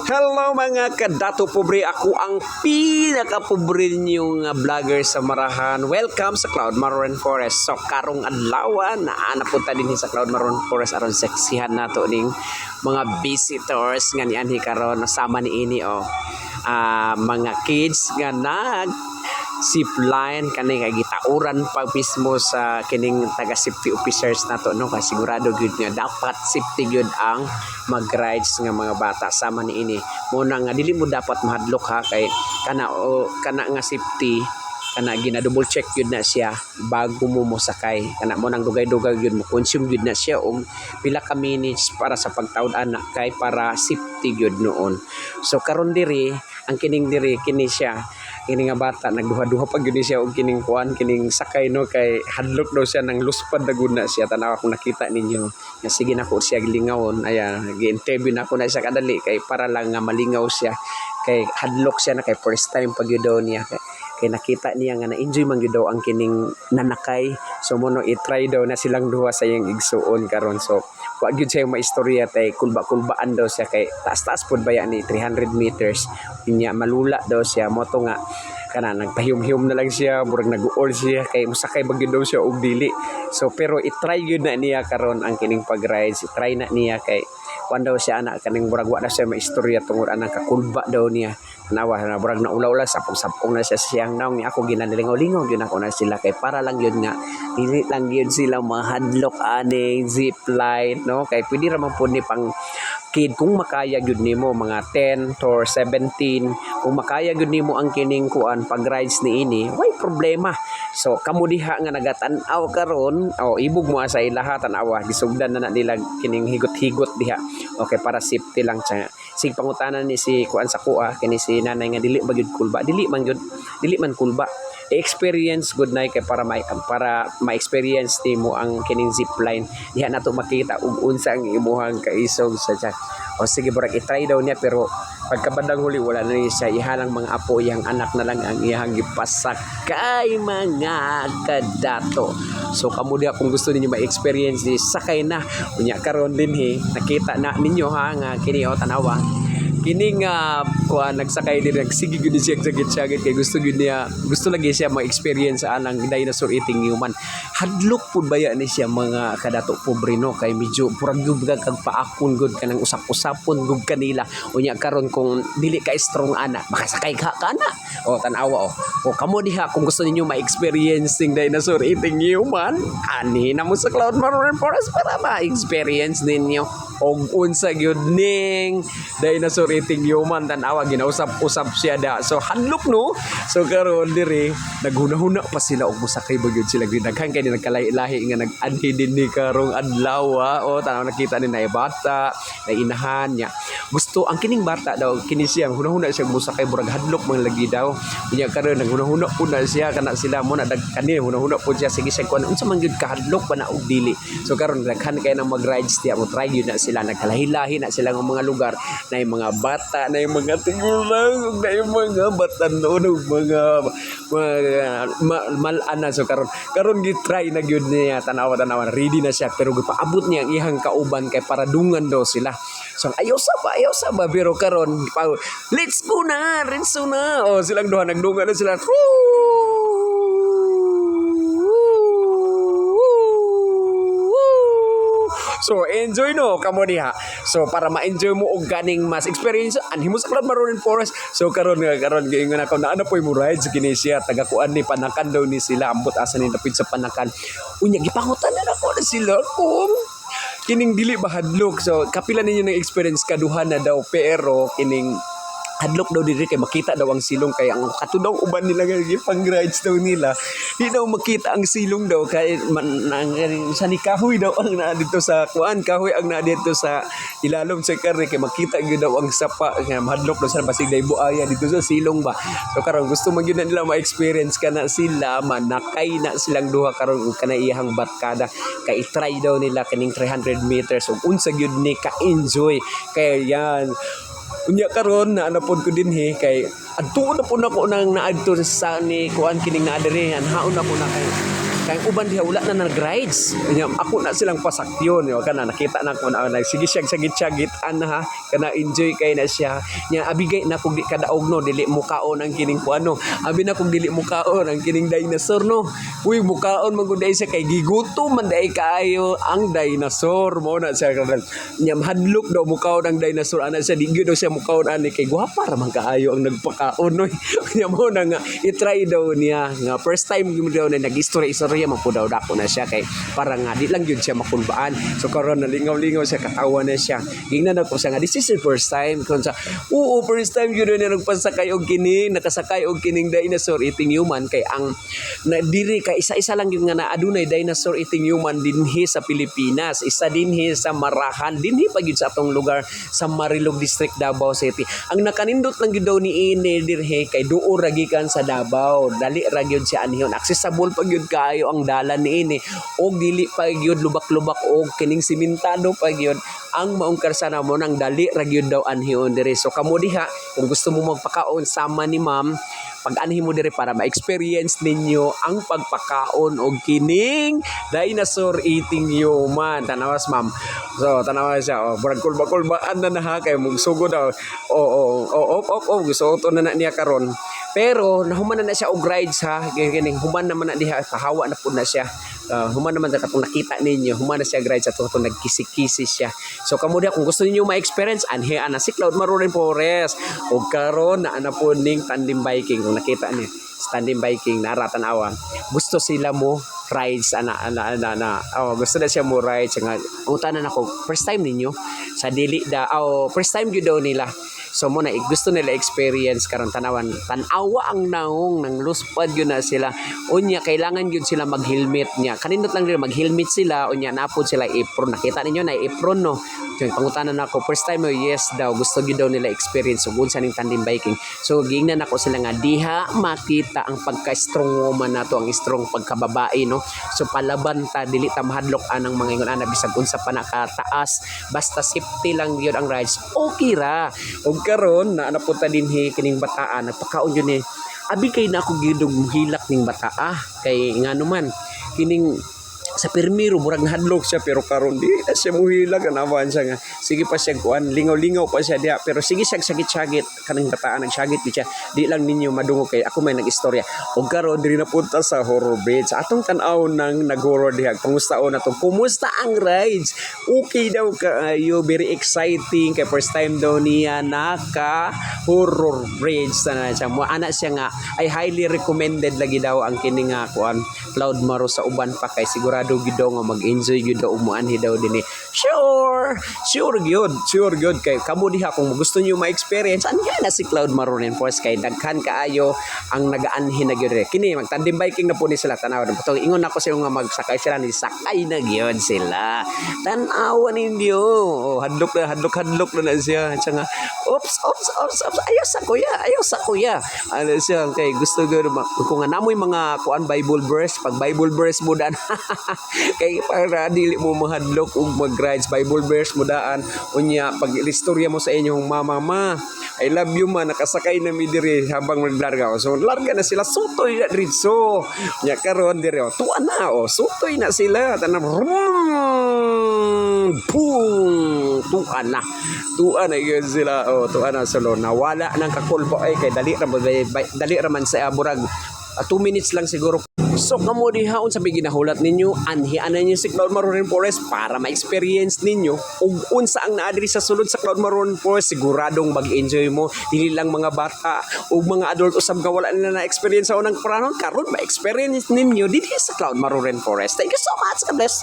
Hello mga kadato pobre, ako ang pinaka-pobre ninyong vlogger sa Marahan. Welcome sa Cloud Maroon Forest. So karong adlaw na napunta din sa Cloud Maroon Forest aron seksihan nato ning mga visitors nga nianhi karon sama ni ini mga kids nga nag zipline kani kay gitauran pa mismo sa kining taga safety officers nato no, kay sigurado gyud nga dapat safety gyud ang mag-rides nga mga bata sama ni ini. Muna nga dili mo dapat mahadlok ha, kay kana nga safety kana gina-double check gyud na siya bago mo mosakay. Kana mo nang dugay-dugay gyud mo consume gyud na siya og pila ka minutes para sa pagtaud ana kay para safety gyud noon. So karon diri ang kining diri kini siya kini nga bata nagduha-duha pag gyud siya og kining kuan kining sakay no, kay hadlok daw siya nang luspad na gud na siya. Tanaw ako nakita ninyo nga sige na ko siya lingawon. Ayan, gi-interview na ako na siya kadali kay para lang nga malingaw siya kay hadlok siya na kay first time pag gyud daw niya kay nakita niya nga na-enjoy man gyud daw ang kining nanakay. So mo no i-try daw na silang duha sa iyang igsuon karon. So wa gyud siya maistorya tay kulba-kulbaan daw siya kay taas-taas pud baya ni 300 meters. Inya malula daw siya mo to nga kana nagpahiyom-hiyom na lang siya, murag nag-uol siya kay musakay bagid daw siya og dili. So pero i-try gyud na niya karon ang kining pag-rides. I-try na niya kay kuan daw siya ana kaning murag wa na siya maistorya tungod anang kakulba daw niya. Tanawa na murag na ula-ula sapong-sapong na siya siyang naong ni ako ginanilingaw-lingaw gyud ako na sila kay para lang gyud nga dili lang gyud sila mahadlok aning zip line no, kay pwede ra man pud ni pang kid kung makaya gyud nimo mga 10 to 17 kung makaya gyud nimo ang kining kuan pag rides ni ini way problema. So kamo diha nga nagatan-aw karon ibog mo sa ilaha tan-awa gisugdan na nila kining higot-higot diha okay para safety lang siya. Sig pangutanan ni si kuan sa kuha kini si nanay nga dili ba gyud kulba, dili man kulba experience good night kay para ma-experience nimo ang kining zipline diha nato makita ug unsa ang imuhang kaisog sa tiyan. O sige burag i-try daw niya pero pagkabandang huli wala na siya ihalang mga apo iyang anak na lang ang iyang gipasakay mga kadato. So kamo diha kung gusto ninyo ma-experience ni sakay na unya karon din nakita na ninyo ha nga kini tanawa kining kuan nagsakay din nagsige gyud siya sagit-sagit kay gusto lagi siya ma-experience anang dinosaur eating human. Hadlok pud baya ni siya mga kadato pobre no, kay medyo purag gyud kag paakon gud kanang usap-usapon gud kanila unya karon kung dili ka strong ana makasakay ka kana tan-awa kamo diha kung gusto ninyo ma-experience ning dinosaur eating human ani na mo sa Cloud Maroon Forest para ma-experience ninyo og unsa gyud ning dinosaur eating human. Tan-awa ginausap-usap siya da. So hadlok no. So karon diri naghuna-huna pa sila og musakay ba gyud sila daghan kay nagkalahi-lahi nga nag-anhi din ni karong adlaw tanaw nakita ni na bata na inahan niya. Gusto ang kining bata daw kini siya hunahuna siya musakay burag hadlok man lagi daw. Unya karon naghuna-huna pud na siya kana sila mo na kani hunahuna pud siya sige siya kun unsa man gyud kahadlok pa na og dili. So karon daghan kay nang mag-rides diya mo try gyud na sila nagkalahi-lahi na sila ng mga lugar na yung mga bata na yung mga tigulang na yung mga bata noon mga malana. So karon gitry na gyud niya tanawa ready na siya pero gipaabot niya ang ihang kauban kay para dungan daw sila. So ayaw sa ba pero karon let's go na silang duha nagdungan na sila. So enjoy no kamo diha. So para ma-enjoy mo og ganing mas experience anhi mo sa Cloud Maroon Forest. So karon giingon ako na ano poy mo rides kini siya taga kuan ni Panakan daw ni sila ambot asa ni dapit sa Panakan. Unya gipangutan na ako na sila kung kining dili ba hadlok. So kapila ninyo ng experience kaduha na daw pero kining hadlok daw diri kay makita daw ang silong kay ang katudaw uban nila nga pang rides daw nila di daw makita ang silong daw kay sa ni kahoy daw ang naa dito sa kuan kahoy ang naa dito sa ilalom sa karne kay makita gyud daw ang sapa nga hadlok daw sa basig day buaya dito sa silong ba. So karon gusto man gyud nila ma-experience kana sila manakay na silang duha karon kana iyang batkada kay i-try daw nila kining 300 meters ug unsa gyud ni ka-enjoy kay yan. Unya karon na anapod ko din kay adto na po nako nang naadto sa ni kuan kining naa diri haon na po na kay kay uban diha wala na nag-rides. Nya ako na silang pasakyon yo kana nakita na ko na sige siya sagit-sagit ana ha kana enjoy kay na siya. Nya abigay na kog di kadaog no dili mukaon ang kining kuano. Abi na kog dili mukaon ang kining dinosaur no. Uy mukaon man gud siya kay gigutom man dai kaayo ang dinosaur mo na siya kana. Nya hadlok daw mukaon ang dinosaur ana siya di gyud daw siya mukaon ani kay guwapa ra man kaayo ang nagpakaon no. Nya mo na nga i-try daw niya nga first time gyud daw na nag-istorya man po daw dako na siya kay para nga di lang gyud siya makulbaan. So karon nalingaw-lingaw siya katawa na siya. Gingnan ako siya nga this is the first time kun sa oo first time gyud na nagpasakay og kining nakasakay og kining dinosaur eating human kay ang na diri kay isa-isa lang gyud nga na adunay dinosaur eating human dinhi sa Pilipinas. Isa dinhi sa Marahan dinhi pa gyud sa atong lugar sa Marilog District, Davao City. Ang nakanindot lang gyud daw ni ini dirhe kay duo ra gikan sa Davao. Dali ra gyud siya anhon. Accessible pa gyud kaayo ang dalan ni ini. Og dili pa gyud lubak-lubak og kining simentado pa gyud ang maong karsana mo nang dali ra gyud daw anhon dire. So kamo diha kung gusto mo magpakaon sama ni ma'am pag-anhin mo dire para ma-experience ninyo ang pagpakaon og kining dinosaur eating human. Tanawas ma'am. So tanawas siya. Oh, murag kulba-kulbaan na ha kay mong sugod daw. Gusto to na niya karon. Pero nahuman na siya og rides ha. Kining human naman na diha kahawa na pud na siya. Human naman sa katong nakita ninyo, human na siya rides at katong nagkisi-kisi siya. So kamo diha kung gusto niyo ma-experience anhi ana si Cloud Maroon Forest. Og karon na ana po ning tandem biking kung nakita niyo. Tandem biking na ratanawa. Gusto sila mo rides gusto na siya mo rides nga utanan ako first time ninyo sa dili da first time gyud daw nila. So mo na gusto nila experience karon tanawa ang naong nang luspad yun na sila unya kailangan yun sila mag-helmet niya kanindot lang nila mag-helmet sila unya napod sila apron nakita ninyo na apron no. So pangutanan ako first time yes daw gusto gyud daw nila experience ug unsa ning tandem biking. So gingnan ako sila nga diha makita ang pagka-strong woman nato ang strong pagkababae no. So palaban ta dili ta mahadlok anang mga ingon ana bisag unsa pa nakataas basta safety lang gyud ang rides okay ra. Og karon na napunta dinhi kining bataan nagpakaon yun abi kay na ako gidog hilak ning bataa kay ngano man kining sa permiro murag nahadlok siya pero karon di na siya muhilag anawan siya nga sige pa siya kuan lingaw-lingaw pa siya diha pero sige siya sagit-sagit kanang bataan nagsagit siya di lang ninyo madungog kay ako may nagistorya og karon diri na punta sa horror bridge atong tan-aw nang nag-horror diha pangustaon nato kumusta ang rides okay daw kaayo very exciting kay first time daw niya naka horror bridge na siya mo ana siya nga ay highly recommended lagi daw ang kini nga kuan Cloud Maro sa uban pa kay sigurado gyud daw nga mag-enjoy gyud daw umuanhi daw dinhi. Sure gyud kay kamo diha kung gusto niyo ma-experience anya na si Cloud Maroon Forest kay daghan kaayo ang nagaanhi na gyud kini mag-tandem biking na po ni sila tanaw putong ingon nako sa nga magsakay sila ni sakay na gyud sila tan-awan ninyo hadlok na siya nga oops ayaw sa kuya ano siya kay gusto gyud kung nga namoy mga kuan Bible verse pag Bible verse mo dan kay para dili mo mahadlok og mag-rides Bible verse mo daan unya pag istorya mo sa inyong mama I love you man nakasakay na mi diri habang naglarga so larga na sila sutoy na dritso nya karon diri tuwa na sutoy na sila tanang boom tuwa na yun sila tuwa na solo nawala nang kakulbo ay kay dali ra man sa burag 2 minutes lang siguro. So kamo diha unsa may ginahulat ninyo anhian ninyo si Cloud Maroon Forest para ma-experience ninyo ug unsa ang naa diri sa sulod sa Cloud Maroon Forest siguradong mag-enjoy mo dili lang mga bata ug mga adult usab nga wala na na-experience sa unang pranon karon ma-experience ninyo dinhi sa Cloud Maroon Forest. Thank you so much. God bless.